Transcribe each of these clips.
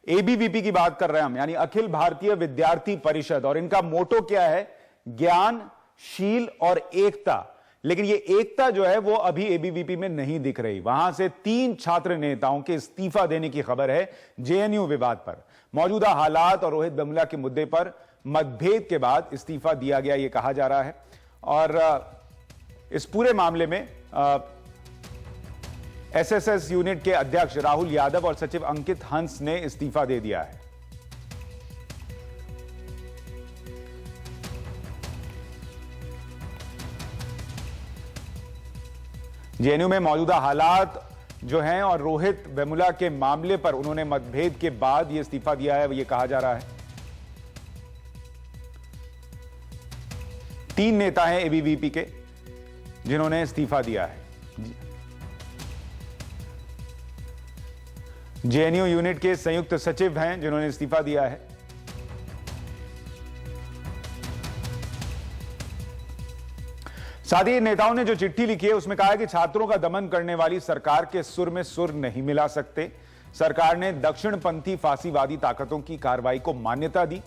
ABVP की बात कर रहे हैं हम, यानी अखिल भारतीय विद्यार्थी परिषद, और इनका मोटो क्या है? ज्ञान, शील और एकता। लेकिन ये एकता जो है वो अभी एबीवीपी में नहीं दिख रही। वहां से 3 छात्र नेताओं के इस्तीफा देने की खबर है जेएनयू विवाद पर। मौजूदा हालात और रोहित वेमुला के मुद्दे पर मतभेद के बाद इस्तीफा दिया गया, यह कहा जा रहा है। और इस पूरे मामले में एसएसएस यूनिट के अध्यक्ष राहुल यादव और सचिव अंकित हंस ने इस्तीफा दे दिया है। जेएनयू में मौजूदा हालात जो हैं और रोहित वेमुला के मामले पर उन्होंने मतभेद के बाद यह इस्तीफा दिया है, यह कहा जा रहा है। 3 नेता हैं एबीवीपी के जिन्होंने इस्तीफा दिया है। जेएनयू यूनिट के संयुक्त सचिव हैं जिन्होंने इस्तीफा दिया है। साथ ही नेताओं ने जो चिट्ठी लिखी है उसमें कहा है कि छात्रों का दमन करने वाली सरकार के सुर में सुर नहीं मिला सकते। सरकार ने दक्षिणपंथी फांसीवादी ताकतों की कार्रवाई को मान्यता दी।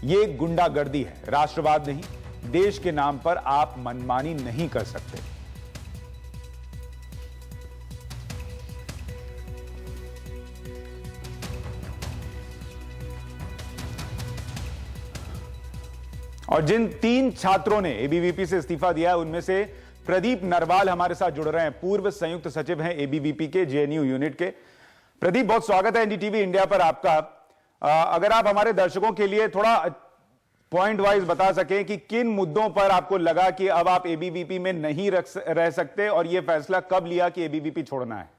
यह गुंडागर्दी है, राष्ट्रवाद नहीं। देश के नाम पर आप मनमानी नहीं कर सकते। और जिन 3 छात्रों ने एबीवीपी से इस्तीफा दिया है उनमें से प्रदीप नरवाल हमारे साथ जुड़ रहे हैं, पूर्व संयुक्त सचिव हैं एबीवीपी के जेएनयू यूनिट के। प्रदीप, बहुत स्वागत है एनडीटीवी इंडिया पर आपका। अगर आप हमारे दर्शकों के लिए थोड़ा पॉइंट वाइज बता सकें कि किन मुद्दों पर आपको लगा कि अब आप एबीवीपी में नहीं रह सकते और यह फैसला कब लिया कि एबीवीपी छोड़ना है?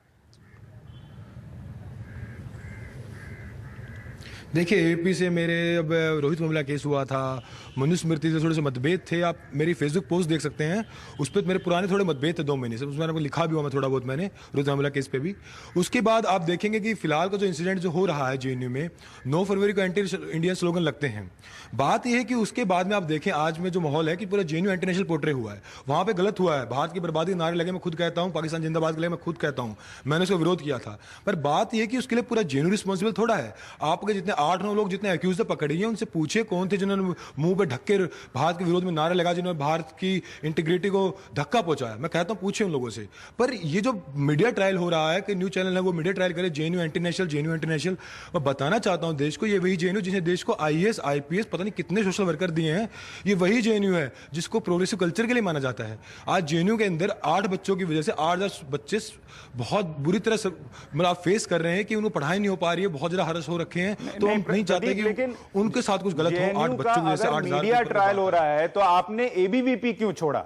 देखिए, एबीवीपी से मेरे अब रोहित वेमुला केस हुआ था, मनुस्मृति से थोड़े से मतभेद थे। आप मेरी फेसबुक पोस्ट देख सकते हैं, उस पर मेरे पुराने थोड़े मतभेद थे 2 महीने से। उसमें लिखा भी हुआ मैं थोड़ा बहुत, मैंने रोहित वेमुला केस पे भी। उसके बाद आप देखेंगे कि फिलहाल का जो इंसिडेंट जो हो रहा है जेएनयू में, 9 फरवरी को एंटी इंडियन स्लोगन लगते हैं। बात यह है कि उसके बाद में आप देखें आज में जो माहौल है कि पूरा जेएनयू इंटरनेशनल पोर्ट्रे हुआ है, वहां पे गलत हुआ है। भारत की बर्बादी के नारे लगे, मैं खुद कहता हूं, पाकिस्तान जिंदाबाद के लिए मैं खुद कहता हूं, मैंने उसका विरोध किया था। पर बात यह कि उसके लिए पूरा जेएनयू रिस्पॉन्सिबल थोड़ा है। आपके जितने 8-9 लोग जितने एक्यूज पकड़े हैं उनसे पूछे कौन थे जिन्होंने मुंह पे ढक्के भारत के विरोध में नारे लगा, जिन्होंने भारत की इंटीग्रिटी को धक्का पहुंचाया। मैं कहता हूं पूछे उन लोगों से। पर ये जो मीडिया ट्रायल हो रहा है कि न्यूज चैनल है वो मीडिया ट्रायल करे जेएनयू इंटरनेशनल, जेएनयू इंटरनेशनल, मैं बताना चाहता हूं देश को, ये वही जेएनयू जिसने देश को आईएएस आईपीएस पता नहीं कितने सोशल वर्कर दिए हैं। ये वही जेएनयू है जिसको प्रोग्रेसिव कल्चर के लिए माना जाता है। आज जेएनयू के अंदर 8 बच्चों की वजह से 8,000 बच्चे बहुत बुरी तरह से मतलब फेस कर रहे हैं कि उनको पढ़ाई नहीं हो पा रही है, बहुत ज्यादा हरस हो रखे हैं। तो हम नहीं चाहते कि उनके साथ कुछ गलत हो। 8 बच्चों की वजह से 8,000 मीडिया ट्रायल हो रहा है तो आपने एबीवीपी क्यों छोड़ा?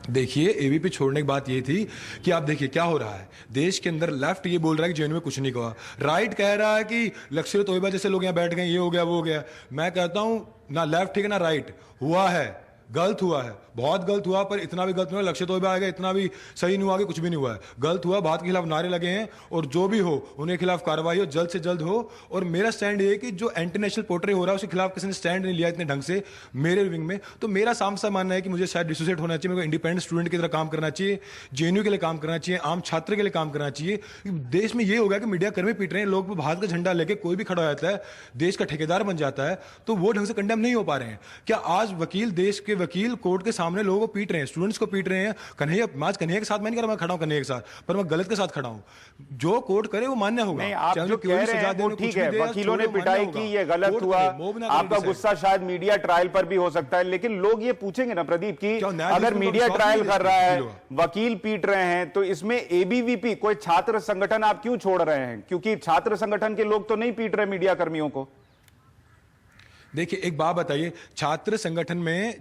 देखिए, एबीवीपी छोड़ने की बात ये थी कि आप देखिए क्या हो रहा है देश के अंदर। लेफ्ट ये बोल रहा है कि जेएनयू में कुछ नहीं हुआ, राइट कह रहा है कि लश्कर तोयबा जैसे लोग यहां बैठ गए, ये हो गया वो हो गया। मैं कहता हूं ना लेफ्ट ठीक है ना राइट, हुआ है, गलत हुआ है, बहुत गलत हुआ। पर इतना भी गलत नहीं हुआ लक्ष्य तोयबा आएगा, इतना भी सही नहीं हुआ कि कुछ भी नहीं हुआ है। गलत हुआ, भारत के खिलाफ नारे लगे हैं और जो भी हो उनके खिलाफ कार्रवाई हो, जल्द से जल्द हो। और मेरा स्टैंड ये है कि जो इंटरनेशनल पोर्ट्रे हो रहा है उसके खिलाफ किसी ने स्टैंड नहीं लिया इतने ढंग से मेरे विंग में। तो मेरा साफ सा मानना है कि मुझे शायद डिसोसिएट होना चाहिए, मेरे को इंडिपेंडेंट स्टूडेंट की तरह काम करना चाहिए, जेएनयू के लिए काम करना चाहिए, आम छात्र के लिए काम करना चाहिए। देश में ये हो गया कि मीडिया कर्मी पीट रहे हैं, लोग भारत का झंडा लेके कोई भी खड़ा हो जाता है, देश का ठेकेदार बन जाता है, तो वो ढंग से कंडेम नहीं हो पा रहे हैं। क्या आज वकील, देश के वकील कोर्ट के सामने लोगों को पीट रहे हैं, स्टूडेंट्स को पीट रहे हैं। कन्हैया, आज कन्हैया के साथ मैं नहीं कर रहा, मैं खड़ा हूं कन्हैया के साथ, पर मैं गलत के साथ खड़ा हूं। जो कोर्ट करे वो मान्य होगा। नहीं, आप जो कह रहे हैं वो ठीक है, वकीलों ने पिटाई की, ये गलत हुआ, आपका गुस्सा शायद मीडिया ट्रायल पर भी हो सकता है। लेकिन लोग ये पूछेंगे ना प्रदीप की अगर मीडिया ट्रायल कर रहा है, वकील पीट रहे हैं, तो इसमें एबीवीपी कोई छात्र संगठन आप क्यों छोड़ रहे हैं? क्योंकि छात्र संगठन के लोग तो नहीं पीट रहे मीडिया कर्मियों को। देखिए, एक बात बताइए, छात्र संगठन में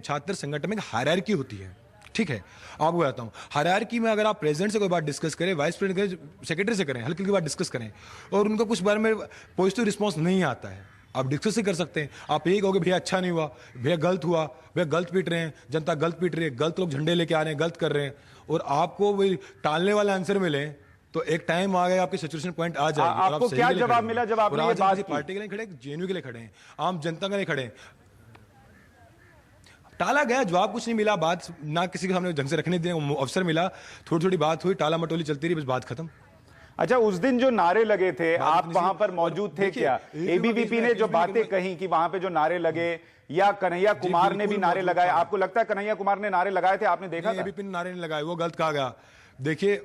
एक हायरार्की होती है, ठीक है? आपको बताता हूं, हायरार्की में अगर आप प्रेसिडेंट से कोई बात डिस्कस करें, वाइस प्रेसिडेंट करें, सेक्रेटरी से करें, हल्की बात डिस्कस करें और उनका कुछ बारे में पॉजिटिव रिस्पॉन्स नहीं आता है, आप डिस्कस ही कर सकते हैं। आप यही कहोगे भैया अच्छा नहीं हुआ, भैया गलत हुआ, भैया गलत पीट रहे हैं, जनता गलत पीट रही है, गलत लोग झंडे लेके आ रहे हैं, गलत कर रहे हैं, और आपको वही टालने वाले आंसर मिले, तो एक टाइम आ गया आपके सैचुरेशन पॉइंट आ जाएगी। आपको क्या जवाब मिला जब आपने ये बात की? पार्टी के लिए खड़े, जेएनयू के लिए खड़े हैं, आम जनता के लिए खड़े हैं। टाला गया, जवाब कुछ नहीं मिला, बात ना किसी के सामने ढंग से रखने देने अवसर मिला, थोड़ी थोड़ी बात हुई, टाला मटोली चलती रही, बस बात खत्म। अच्छा, उस दिन जो नारे लगे थे, आप वहां पर मौजूद थे देखिए, क्या? एबीवीपी ने जो बातें कही कि वहां पे जो नारे लगे, या कन्हैया कुमार ने भी नारे लगाए, आपको लगता है कन्हैया कुमार ने नारे लगाए थे? आपने देखा था? एबीवीपी ने नारे नहीं लगाए, वो गलत कहा गया। देखिए,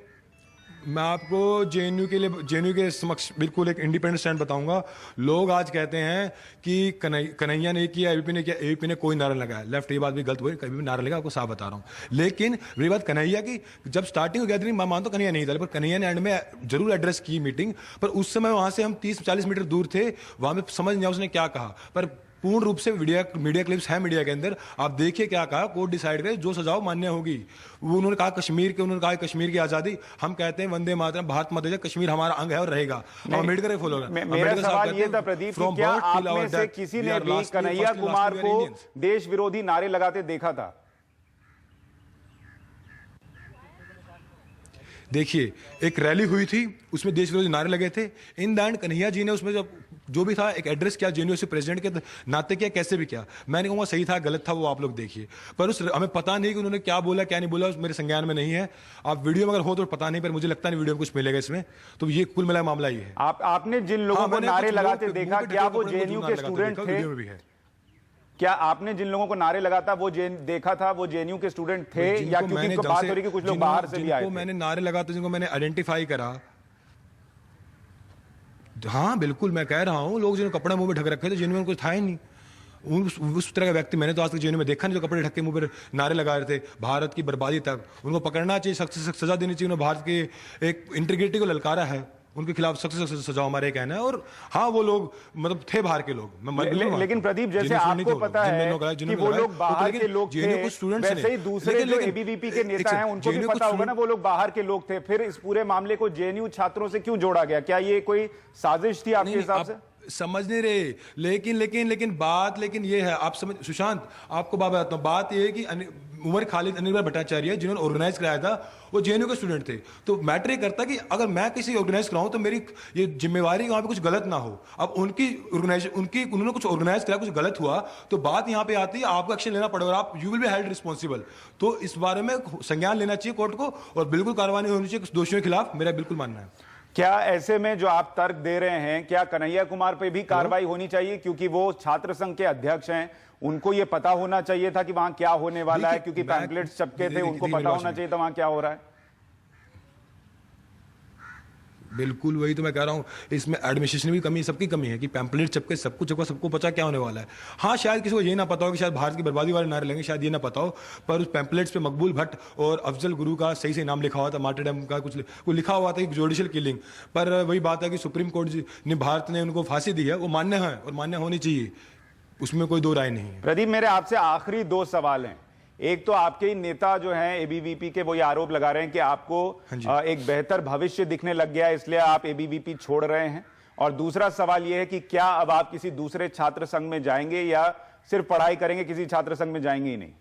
मैं आपको जेएनयू के समक्ष बिल्कुल एक इंडिपेंडेंट स्टैंड बताऊंगा। लोग आज कहते हैं कि कन्हैया ने किया, एबीपी ने किया, एबीपी ने कोई नारा लगाया, लेफ्ट, ये बात भी गलत हुई, कभी भी नारा लगा, आपको साफ बता रहा हूं। लेकिन मेरी बात कन्हैया की, जब स्टार्टिंग गैदरिंग मैं मानता हूं कन्हैया नहीं था, पर कन्हैया ने एंड में जरूर एड्रेस की मीटिंग, पर उस समय वहां से हम 30-40 मीटर दूर थे, वहां में समझ नहीं आया उसने क्या कहा, पर पूर्ण रूप से मीडिया क्लिप्स हैं मीडिया के अंदर, आप देखिए क्या कहा, कोर्ट डिसाइड करे जो सजाओ मान्य होगी। वो उन्होंने कहा कश्मीर की आजादी, हम कहते हैं वंदे मातरम, भारत माता, कश्मीर हमारा अंग है और रहेगा। हम अम्बेडकर फॉलो मेरा सवाल ये था प्रदीप, कि क्या आप में से किसी ने भी कन्हैया कुमार को देश विरोधी नारे लगाते देखा था? देखिए, एक रैली हुई थी, उसमें देश विरोधी नारे लगे थे। In the end Kanhaiya ji ने उसमें जो भी था एक एड्रेस किया, जेएनयू से प्रेसिडेंट के नाते किया, कैसे भी किया। मैं नहीं कहूँगा सही था गलत था, वो आप लोग देखिए, पर उस हमें पता नहीं कि उन्होंने क्या बोला क्या नहीं बोला, उस मेरे संज्ञान में नहीं है। आप वीडियो में अगर हो तो पता नहीं, पर मुझे लगता नहीं वीडियो में कुछ मिलेगा इसमें। तो ये कुल मिला मामला ये है। आपने जिन लोगों को नारे लगाते देखा, क्या वो जेएनयू के स्टूडेंट थे? क्या आपने जिन लोगों को नारे लगाता वो देखा था, वो जेएनयू के स्टूडेंट थे, या क्योंकि इनको बात हो रही कि कुछ लोग बाहर से भी आए थे? मैंने नारे लगाते जिनको मैंने आइडेंटिफाई करा, हाँ बिल्कुल मैं कह रहा हूँ, लोग जिन्होंने कपड़े मुंह में ढक रखे थे, जेएनयू में कुछ था ही नहीं। उस तरह का व्यक्ति मैंने तो आज तक जेएनयू में देखा नहीं जो कपड़े ढक के मुंह पर नारे लगा रहे थे भारत की बर्बादी तक। उनको पकड़ना चाहिए, सख्त से सख्त सजा देनी चाहिए। उन्होंने भारत के एक इंटीग्रिटी को ललकारा है, उनके खिलाफ सख्त से सख्त सजा हमारे कहना है। और हाँ, वो लोग मतलब थे बाहर के लोग। लेकिन प्रदीप, जैसे आपको पता है कि वो लोग बाहर के लोग थे, वैसे ही दूसरे जो एबीवीपी के नेता हैं उनको भी पता होगा ना वो लोग बाहर के लोग थे। फिर इस पूरे मामले को जेएनयू छात्रों से क्यों जोड़ा गया? क्या ये कोई साजिश थी आपके हिसाब से? समझ नहीं रहे, लेकिन ये है, आप समझ, सुशांत आपको बात बताता हूँ, बात ये है कि उमर खालिद अनिल भट्टाचार्य जिन्होंने ऑर्गेनाइज कराया था, वो जेएनयू के स्टूडेंट थे। तो मैटर ये करता कि अगर मैं किसी ऑर्गेनाइज कराऊं तो मेरी ये जिम्मेवारी वहां पे कुछ गलत ना हो। अब उन्होंने कुछ ऑर्गेनाइज कराया, कुछ गलत हुआ, तो बात यहां पे आती है आपको एक्शन लेना पड़ेगा, आप you will be held responsible. तो इस बारे में संज्ञान लेना चाहिए कोर्ट को, और बिल्कुल कार्रवाई होनी चाहिए दोषियों के खिलाफ, मेरा बिल्कुल मानना है। क्या ऐसे में जो आप तर्क दे रहे हैं, क्या कन्हैया कुमार पे भी कार्रवाई होनी चाहिए? क्योंकि वो छात्र संघ के अध्यक्ष हैं, उनको ये पता होना चाहिए था कि वहां क्या होने वाला है, क्योंकि पैम्पलेट्स छपके थे, उनको पता होना चाहिए था वहां क्या हो रहा है। बिल्कुल वही तो मैं कह रहा हूँ, इसमें एडमिनिस्ट्रेशन की कमी, सबकी कमी है कि पैम्पलेट चपके सब कुछ चपका, सबको पता क्या होने वाला है। हाँ, शायद किसी को ये ना पता हो कि शायद भारत की बर्बादी वाले नारे लेंगे, शायद ये ना पता हो, पर उस पैम्पलेट्स पे मकबूल भट्ट और अफजल गुरु का सही से नाम लिखा हुआ था, मार्टरडम का कुछ लिखा हुआ था, जुडिशियल किलिंग। पर वही बात है कि सुप्रीम कोर्ट ने भारत ने उनको फांसी दी है, वो मान्य है और मान्य होनी चाहिए, उसमें कोई दो राय नहीं है। प्रदीप, मेरे आपसे आखिरी दो सवाल हैं। एक तो आपके ही नेता जो हैं एबीवीपी के, वो ये आरोप लगा रहे हैं कि आपको एक बेहतर भविष्य दिखने लग गया, इसलिए आप एबीवीपी छोड़ रहे हैं। और दूसरा सवाल यह है कि क्या अब आप किसी दूसरे छात्र संघ में जाएंगे, या सिर्फ पढ़ाई करेंगे, किसी छात्र संघ में जाएंगे ही नहीं?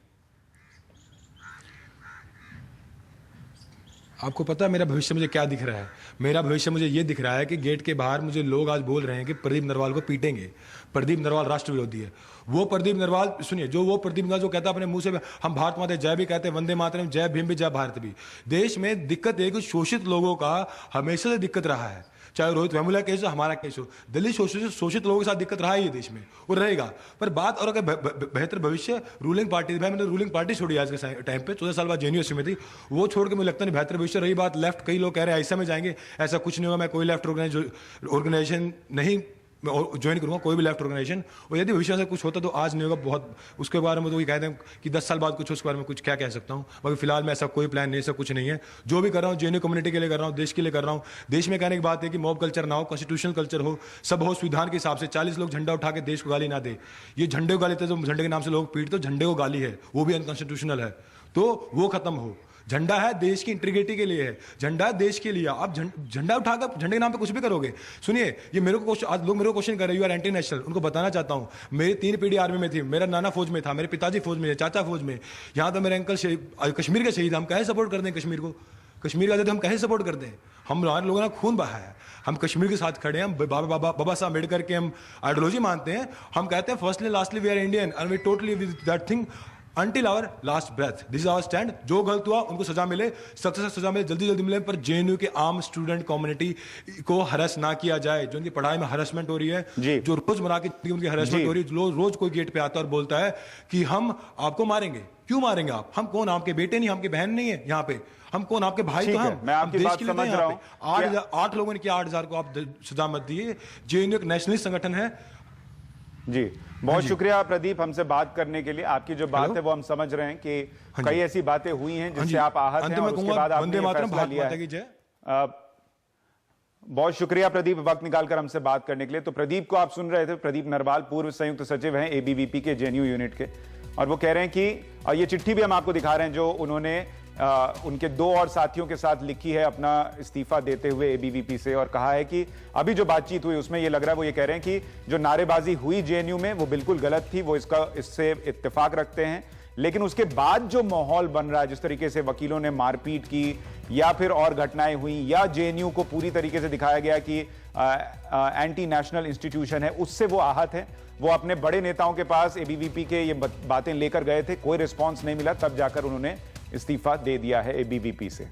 आपको पता है मेरा भविष्य मुझे क्या दिख रहा है? मेरा भविष्य मुझे ये दिख रहा है कि गेट के बाहर मुझे लोग आज बोल रहे हैं कि प्रदीप नरवाल को पीटेंगे, प्रदीप नरवाल राष्ट्र विरोधी है। वो प्रदीप नरवाल, सुनिए, वो प्रदीप नरवाल जो कहता है अपने मुंह से हम भारत माता जय भी कहते हैं, वंदे मातरम, जय भीम भी, जय भारत भी। देश में दिक्कत है कि शोषित लोगों का हमेशा से दिक्कत रहा है, चाहे रोहित वेमुला केस हो, हमारा केस हो, दिल्ली शोषित लोगों के साथ दिक्कत रहा है ये देश में, और रहेगा। पर बात और अगर बेहतर भविष्य, रूलिंग पार्टी, भाई मैंने रूलिंग पार्टी छोड़ी आज के टाइम पे, 14 साल बाद जेएनयू में थी, वो छोड़ के मुझे लगता नहीं बेहतर भविष्य। रही बात लेफ्ट, कई लोग कह रहे हैं ऐसा में जाएंगे, ऐसा कुछ नहीं होगा, मैं कोई लेफ्ट ऑर्गेनाइजेशन नहीं ज्वाइन करूंगा, कोई भी लेफ्ट ऑर्गेनाइजेशन। और यदि भविष्य से कुछ होता तो आज नहीं होगा, बहुत उसके बारे में तो ये कहते हैं कि 10 साल बाद कुछ हो, उसके बारे में कुछ क्या कह सकता हूँ। बाकी फिलहाल में ऐसा कोई प्लान नहीं, ऐसा कुछ नहीं है। जो भी कर रहा हूँ जेएनयू कम्युनिटी के लिए कर रहा हूँ, देश के लिए कर रहा हूँ। देश में कहने की बात है कि मॉब कल्चर ना हो, कॉन्स्टिट्यूशनल कल्चर हो, सब हो संविधान के हिसाब से। 40 लोग झंडा उठा के देश को गाली ना दे, ये झंडे को गाली थे, तो झंडे के नाम से लोग पीटते, तो झंडे को गाली है, वो भी अनकॉन्स्टिट्यूशनल है, तो वो खत्म हो। झंडा है देश की इंटीग्रिटी के लिए है, झंडा है देश के लिए। आप झंडा उठाकर झंडे के नाम पे कुछ भी करोगे। सुनिए, ये मेरे को आज लोग मेरे को क्वेश्चन कर रहे हैं, यू आर एंटी नेशनल। उनको बताना चाहता हूं, मेरी 3 पीढ़ी आर्मी में थी, मेरा नाना फौज में था, मेरे पिताजी फौज में, चाचा फौज में, यहाँ तो मेरे अंकल कश्मीर के शहीद। हम कैसे सपोर्ट कर दें कश्मीर को? कश्मीर का हम कैसे सपोर्ट कर दें? हमारे लोगों ने खून बहाया है, हम कश्मीर के साथ खड़े हैं, हम बाबा साहब अम्बेडकर के हम आइडियोलॉजी मानते हैं। हम कहते हैं firstly lastly we are Indian and we totally with that thing. Until our last breath, this is our stand. जो गलत हुआ उनको सजा मिले, सख्त से सजा मिले, जल्दी जल्दी मिले, पर जेएनयू के आम स्टूडेंट कम्युनिटी को हरस ना किया जाए। जो उनकी पढ़ाई में हरसमेंट हो रही है, जो रोजमर्रा की उनकी हरसमेंट हो रही है, रोज कोई गेट पे आता है और बोलता है कि हम आपको मारेंगे। क्यों मारेंगे आप? हम कौन? आपके बेटे नहीं, आपके बहन नहीं है यहाँ पे? हम कौन? आपके भाई तो हम। मैं आपकी बात समझ रहा हूं। 8 लोगों ने किया, 8,000 को आप सजा मत दिए। जेएनयू एक नेशनलिस्ट संगठन है। जी, बहुत शुक्रिया प्रदीप हमसे बात करने के लिए। आपकी जो बात है वो हम समझ रहे हैं कि कई ऐसी बातें हुई हैं जिससे आप आहत हैं और उसके बाद आपने ये फैसला लिया है। बहुत शुक्रिया प्रदीप वक्त निकालकर हमसे बात करने के लिए। तो प्रदीप को आप सुन रहे थे, प्रदीप नरवाल पूर्व संयुक्त सचिव हैं एबीवीपी के जेएनयू यूनिट के, और वो कह रहे हैं कि ये चिट्ठी भी हम आपको दिखा रहे हैं जो उन्होंने उनके 2 और साथियों के साथ लिखी है अपना इस्तीफा देते हुए एबीवीपी से, और कहा है कि अभी जो बातचीत हुई उसमें ये लग रहा है, वो ये कह रहे हैं कि जो नारेबाजी हुई जेएनयू में वो बिल्कुल गलत थी, वो इससे इत्तेफाक रखते हैं, लेकिन उसके बाद जो माहौल बन रहा है, जिस तरीके से वकीलों ने मारपीट की या फिर और घटनाएं हुई या जेएनयू को पूरी तरीके से दिखाया गया कि एंटी नेशनल इंस्टीट्यूशन है, उससे वो आहत है। वो अपने बड़े नेताओं के पास एबीवीपी के ये बातें लेकर गए थे, कोई रिस्पॉन्स नहीं मिला, तब जाकर उन्होंने इस्तीफा दे दिया है एबीवीपी से।